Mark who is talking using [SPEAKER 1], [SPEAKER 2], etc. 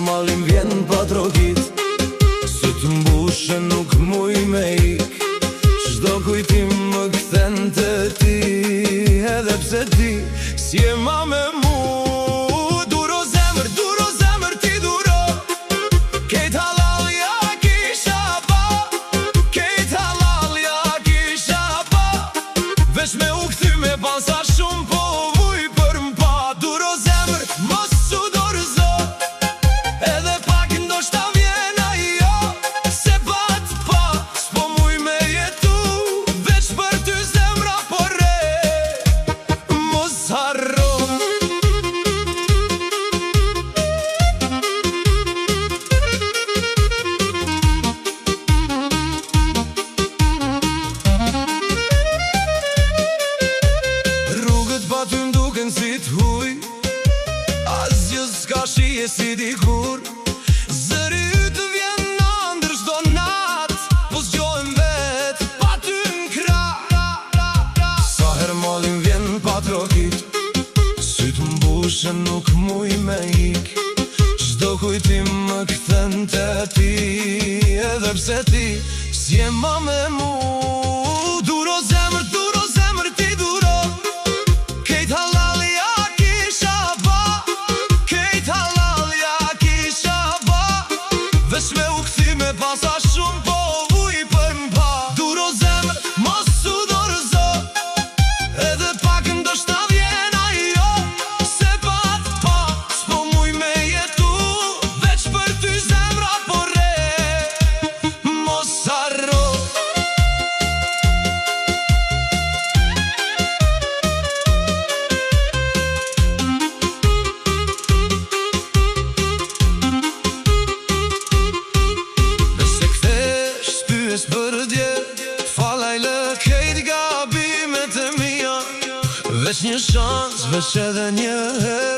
[SPEAKER 1] malin vjen pa trokit, sy të mbushe nuk muj me ik. Çdo kujtim më kthen te ti, edhe pse ti si e ma me mu. Duro zemër ti duro, kejt halal ja kisha pa, kejt halal ja kisha pa. Veç me u kthy me pansa shumë po vuj për mpa. Duro zemër mos u dorëzo, edhe pak ndoshta vjen ajo, se bat pa s'po muj me jetu. Veç për ty zemra po re, mos harro. Rrugët pa ty m'duken si t'huj, asgjë s'ka shije si dikur. Zëri yt vjen ndër çdo nat, po zgjohem vet pa ty n'krah. Sa her malin vjen pa trokit, syt mbushen nuk muj me ik. Çdo kujtim më kthen te ti, edhe pse ti si e ma me mu. Duro zemër ti duro, kejt halal ja kisha pa, kejt halal ja kisha pa. Veç me u kthi me pansa shumë po vuj për mpa. Duro zemër mos u dorëzo, edhe pak ndoshta vjen ajo, se bat pa s'po muj me jetu. Veç për ty zemra po re, mos harro. Nëse kthesh s'pyes për dje, falaj lë kejt gabimet e mia. Veç një shans, veç edhe një herë.